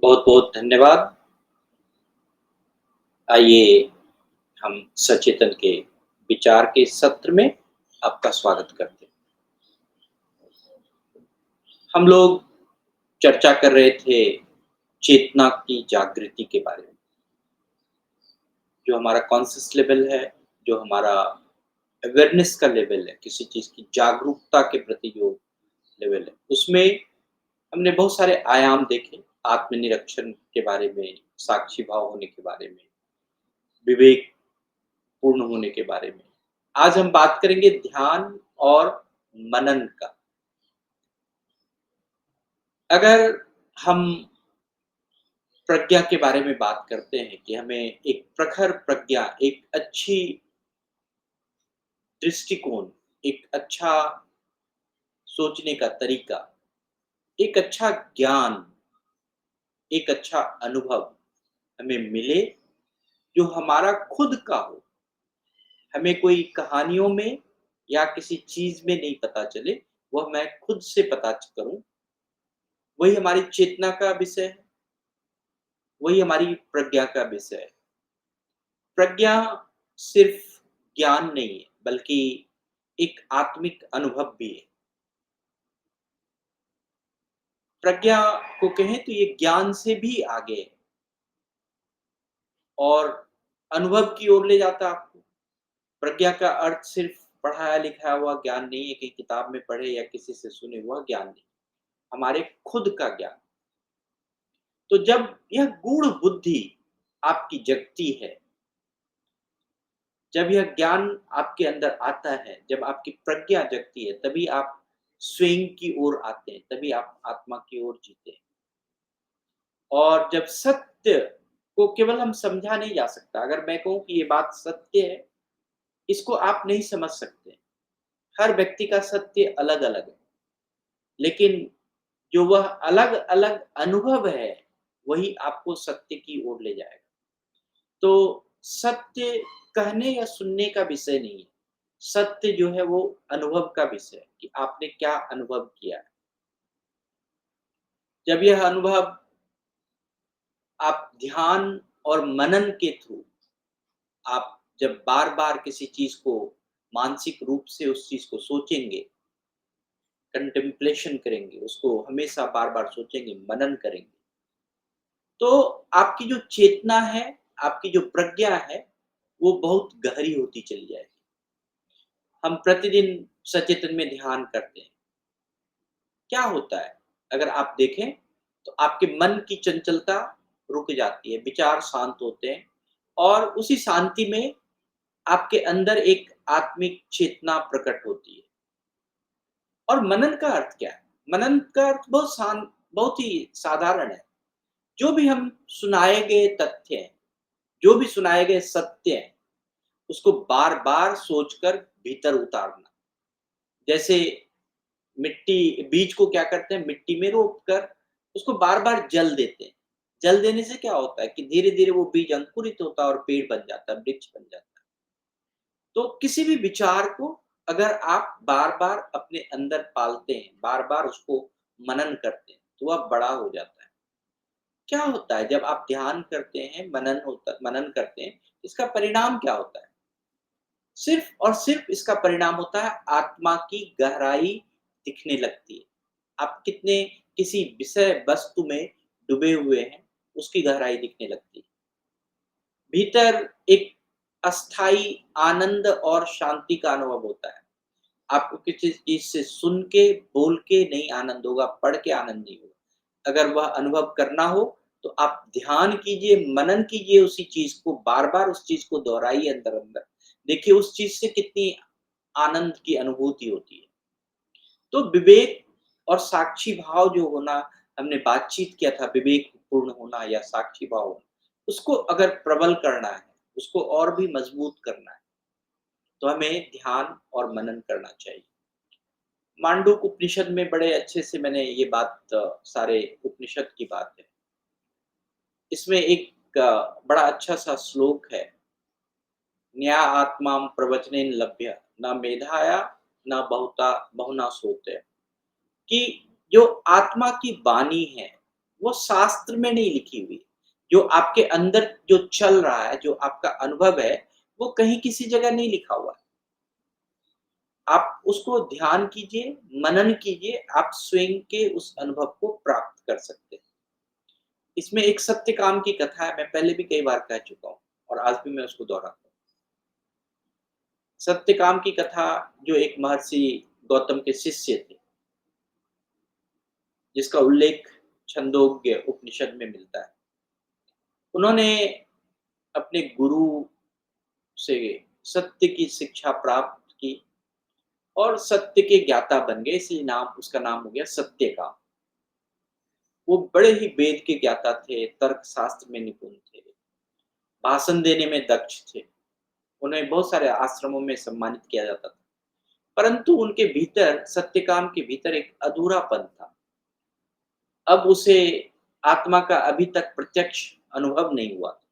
बहुत बहुत धन्यवाद। आइए हम सचेतन के विचार के सत्र में आपका स्वागत करते हैं। हम लोग चर्चा कर रहे थे चेतना की जागृति के बारे में। जो हमारा कॉन्शियस लेवल है, जो हमारा अवेयरनेस का लेवल है, किसी चीज़ की जागरूकता के प्रति जो लेवल है, उसमें हमने बहुत सारे आयाम देखे। आत्मनिरीक्षण के बारे में, साक्षी भाव होने के बारे में, विवेक पूर्ण होने के बारे में। आज हम बात करेंगे ध्यान और मनन का। अगर हम प्रज्ञा के बारे में बात करते हैं कि हमें एक प्रखर प्रज्ञा, एक अच्छी दृष्टिकोण, एक अच्छा सोचने का तरीका, एक अच्छा ज्ञान, एक अच्छा अनुभव हमें मिले, जो हमारा खुद का हो। हमें कोई कहानियों में या किसी चीज़ में नहीं पता चले, वह मैं खुद से पता करूँ, वही हमारी चेतना का विषय है, वही हमारी प्रज्ञा का विषय है। प्रज्ञा सिर्फ ज्ञान नहीं है, बल्कि एक आत्मिक अनुभव भी है। प्रज्ञा को कहें तो ये ज्ञान से भी आगे है और अनुभव की ओर ले जाता है आपको। प्रज्ञा का अर्थ सिर्फ पढ़ाया-लिखाया हुआ ज्ञान नहीं है कि किताब में पढ़े या किसी से सुने हुआ ज्ञान नहीं, हमारे खुद का ज्ञान। तो जब यह गूढ़ बुद्धि आपकी जगती है, जब यह ज्ञान आपके अंदर आता है, जब आपकी प्रज्ञा जगती है, तभी आप स्वयं की ओर आते हैं, तभी आप आत्मा की ओर जीते हैं। और जब सत्य को केवल हम समझा नहीं जा सकता, अगर मैं कहूँ कि ये बात सत्य है, इसको आप नहीं समझ सकते। हर व्यक्ति का सत्य अलग-अलग है, लेकिन जो वह अलग-अलग अनुभव है, वही आपको सत्य की ओर ले जाएगा। तो सत्य कहने या सुनने का विषय नहीं है। सत्य जो है वो अनुभव का विषय है कि आपने क्या अनुभव किया है। जब यह अनुभव आप ध्यान और मनन के थ्रू आप जब बार-बार किसी चीज़ को मानसिक रूप से उस चीज़ को सोचेंगे, कंटेम्पलेशन करेंगे, उसको हमेशा बार-बार सोचेंगे, मनन करेंगे, तो आपकी जो चेतना है, आपकी जो प्रज्ञा है, वो बहुत गहरी होती चली जाएगी। हम प्रतिदिन सचेतन में ध्यान करते हैं। क्या होता है? अगर आप देखें, तो आपके मन की चंचलता रुक जाती है, विचार शांत होते हैं और उसी शांति में आपके अंदर एक आत्मिक चेतना प्रकट होती है। और मनन का अर्थ क्या है? मनन का अर्थ बहुत ही साधारण है। जो भी हम सुनाए गए तथ्य हैं, जो भी सुनाए गए सत्य हैं, उसको बार-बार सोचकर भीतर उतारना। जैसे मिट्टी बीज को क्या करते हैं, मिट्टी में रोप कर उसको बार-बार जल देते हैं। जल देने से क्या होता है कि धीरे-धीरे वो बीज अंकुरित होता है और पेड़ बन जाता है, वृक्ष बन जाता है। तो किसी भी विचार को अगर आप बार-बार अपने अंदर पालते हैं, बार-बार उसको मनन करते हैं, तो वह बड़ा हो जाता है। क्या होता है जब आप ध्यान करते हैं, मनन करते हैं, इसका परिणाम क्या होता है? सिर्फ़ और सिर्फ़ इसका परिणाम होता है आत्मा की गहराई दिखने लगती है। आप कितने किसी विषय वस्तु में डूबे हुए हैं, उसकी गहराई दिखने लगती है। भीतर एक अस्थायी आनंद और शांति का अनुभव होता है। आपको किसी चीज़ से सुन के, बोल के नहीं आनंद होगा, पढ़ के आनंद नहीं होगा। अगर वह अनुभव करना हो, तो आप ध्यान कीजिए, मनन कीजिए उसी चीज़ को, बार-बार उस चीज़ को दोहराइए अंदर-अंदर। देखिए उस चीज़ से कितनी आनंद की अनुभूति होती है। तो विवेक और साक्षी भाव जो होना, हमने बातचीत किया था विवेकपूर्ण होना या साक्षी भाव होना, उसको अगर प्रबल करना है, उसको और भी मजबूत करना है, तो हमें ध्यान और मनन करना चाहिए। मांडूक उपनिषद में बड़े अच्छे से मैंने ये बात सारे उपनिषद की बात है। इसमें एक बड़ा अच्छा-सा श्लोक है, "न्या आत्मां प्रवचनेन लभ्य, न मेधाया न बहुना सोते।" कि जो आत्मा की वाणी है, वो शास्त्र में नहीं लिखी हुई। जो आपके अंदर जो चल रहा है, जो आपका अनुभव है, वो कहीं किसी जगह नहीं लिखा हुआ है। आप उसको ध्यान कीजिए, मनन कीजिए, आप स्वयं के उस अनुभव को प्राप्त कर सकते हैं। इसमें एक सत्यकाम की कथा है, मैं पहले भी कई बार कह चुका हूँ और आज भी मैं उसको दोहराता हूँ। सत्यकाम की कथा जो एक महर्षि गौतम के शिष्य थे, जिसका उल्लेख छंदोग्य उपनिषद में मिलता है। उन्होंने अपने गुरु से सत्य की शिक्षा प्राप्त की और सत्य के ज्ञाता बन गए, इसलिए उसका नाम हो गया सत्यकाम। वो बड़े ही वेद के ज्ञाता थे, तर्कशास्त्र में निपुण थे, भाषण देने में दक्ष थे। उन्हें बहुत सारे आश्रमों में सम्मानित किया जाता था। परंतु उनके भीतर, सत्यकाम के भीतर एक अधूरापन था। अब उसे आत्मा का अभी तक प्रत्यक्ष अनुभव नहीं हुआ।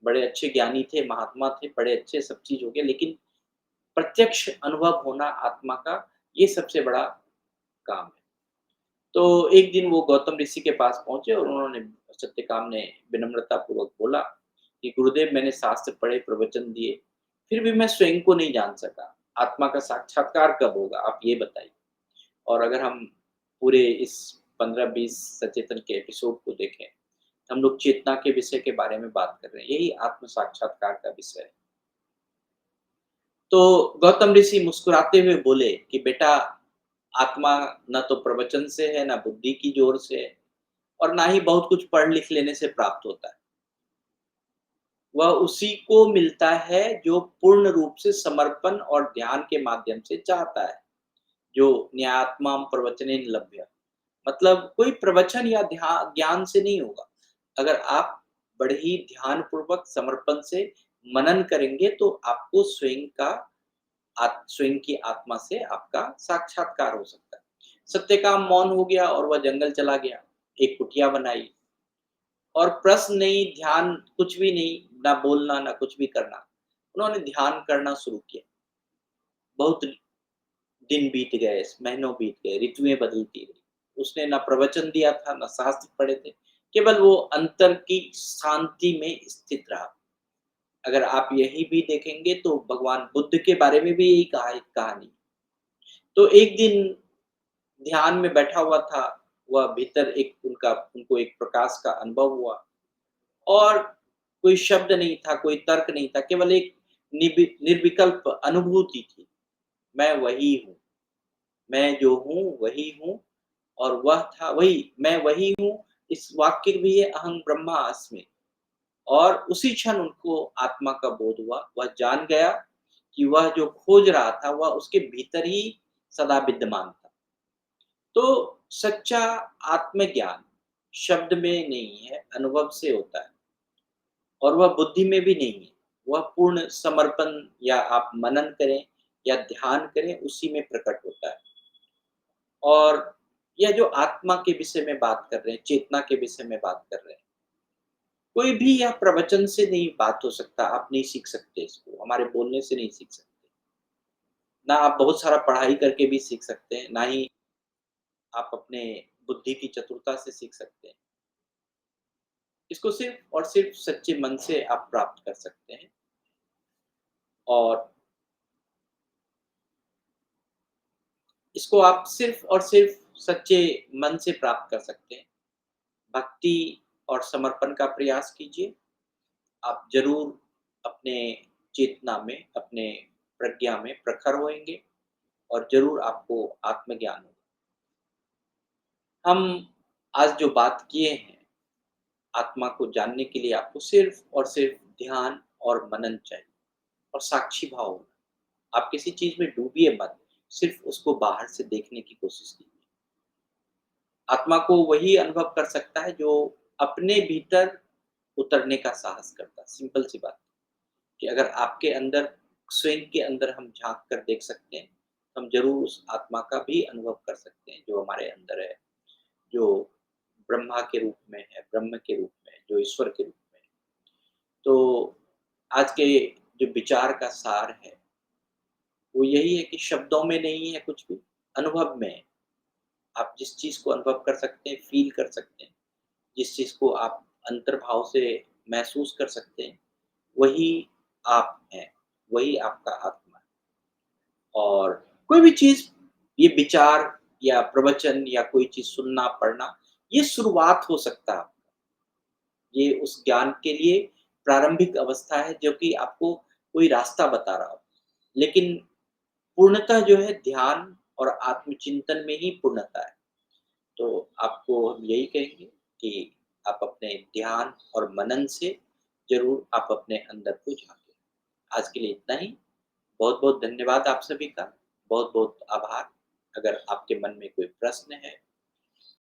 बड़े अच्छे ज्ञानी थे, महात्मा थे, बड़े अच्छे सब चीज़ हो गए, लेकिन प्रत्यक्ष अनुभव होना आत्मा का, ये सबसे बड़ा काम है। तो एक दिन वो गौतम ऋषि के पास पहुँचे और उन्होंने, सत्यकाम ने विनम्रतापूर्वक बोला कि गुरुदेव, मैंने शास्त्र पढ़े, प्रवचन दिए, फिर भी मैं स्वयं को नहीं जान सका। आत्मा का साक्षात्कार कब होगा, आप ये बताइए। और अगर हम पूरे इस 15-20 सचेतन के एपिसोड को देखें, हम लोग चेतना के विषय के बारे में बात कर रहे हैं, यही आत्म साक्षात्कार का विषय है। तो गौतम ऋषि मुस्कुराते हुए बोले कि बेटा, आत्मा न तो प्रवचन से है, ना बुद्धि की जोर से है, और ना ही बहुत कुछ पढ़ लिख लेने से प्राप्त होता है। वह उसी को मिलता है जो पूर्ण रूप से समर्पण और ध्यान के माध्यम से चाहता है, जो न्यायात्माम प्रवचनेन लभ्य। मतलब कोई प्रवचन या ज्ञान से नहीं होगा। अगर आप बड़े ही ध्यानपूर्वक समर्पण से मनन करेंगे, तो आपको स्वयं की आत्मा से आपका साक्षात्कार हो सकता है। सत्यकाम मौन हो गया और वह जंगल चला गया। एक कुटिया बनाई और प्रश्न नहीं, ध्यान कुछ भी नहीं, ना बोलना, ना कुछ भी करना। उन्होंने ध्यान करना शुरू किया। बहुत दिन बीत गए, महीनों बीत गए, ऋतुएँ बदलती रही। उसने ना प्रवचन दिया था, ना शास्त्र पढ़े थे। केवल वो अंतर की शांति में स्थित रहा। अगर आप यही भी देखेंगे तो भगवान बुद्ध के बारे में भी यही कहा एक कहानी। तो एक दिन ध्यान में बैठा हुआ था, वह भीतर एक उनको एक प्रकाश का अनुभव हुआ और कोई शब्द नहीं था, कोई तर्क नहीं था, केवल एक निर्विकल्प अनुभूति थी। मैं वही हूँ, मैं जो हूँ वही हूँ और वह था वही, मैं वही हूँ। इस वाक्य भी है, अहं ब्रह्मास्मि। और उसी क्षण उनको आत्मा का बोध हुआ। वह जान गया कि वह जो खोज रहा था, वह उसके भीतर ही सदा विद्यमान था। तो सच्चा आत्मज्ञान शब्द में नहीं है, अनुभव से होता है और वह बुद्धि में भी नहीं है। वह पूर्ण समर्पण, या आप मनन करें या ध्यान करें, उसी में प्रकट होता है। और यह जो आत्मा के विषय में बात कर रहे हैं, चेतना के विषय में बात कर रहे हैं, कोई भी यह प्रवचन से नहीं बात हो सकता, आप नहीं सीख सकते इसको, हमारे बोलने से नहीं सीख सकते। ना आप बहुत सारा पढ़ाई करके भी सीख सकते हैं, ना ही आप अपने बुद्धि की चतुरता से सीख सकते हैं। इसको सिर्फ़ और सिर्फ़ सच्चे मन से आप प्राप्त कर सकते हैं और इसको आप सिर्फ़ और सिर्फ़ सच्चे मन से प्राप्त कर सकते हैं। भक्ति और समर्पण का प्रयास कीजिए। आप ज़रूर अपने चेतना में, अपने प्रज्ञा में प्रखर होएँगे और ज़रूर आपको आत्मज्ञान होगा। हम आज जो बात किए हैं, आत्मा को जानने के लिए आपको सिर्फ़ और सिर्फ़ ध्यान और मनन चाहिए और साक्षी भाव होना। आप किसी चीज़ में डूबिए मत, सिर्फ़ उसको बाहर से देखने की कोशिश कीजिए। आत्मा को वही अनुभव कर सकता है जो अपने भीतर उतरने का साहस करता है। सिंपल सी बात है कि अगर आपके अंदर, स्वयं के अंदर हम झाँक कर देख सकते हैं, हम ज़रूर उस आत्मा का भी अनुभव कर सकते हैं जो हमारे अंदर है, जो ब्रह्मा के रूप में है, ब्रह्म के रूप में है, जो ईश्वर के रूप में है। तो आज के जो विचार का सार है, वो यही है कि शब्दों में नहीं है कुछ भी, अनुभव में है। आप जिस चीज़ को अनुभव कर सकते हैं, फ़ील कर सकते हैं, जिस चीज़ को आप अंतर्भाव से महसूस कर सकते हैं, वही आप हैं, वही आपका आत्मा है। और कोई भी चीज़, ये विचार या प्रवचन या कोई चीज़ सुनना, पढ़ना, ये शुरुआत हो सकता है। ये उस ज्ञान के लिए प्रारंभिक अवस्था है जो कि आपको कोई रास्ता बता रहा हो। लेकिन पूर्णतः जो है ध्यान और आत्मचिंतन में ही पूर्णता है। तो आपको हम यही कहेंगे कि आप अपने ध्यान और मनन से ज़रूर आप अपने अंदर को झाँकें। आज के लिए इतना ही। बहुत-बहुत धन्यवाद आप सभी का। बहुत-बहुत आभार। अगर आपके मन में कोई प्रश्न है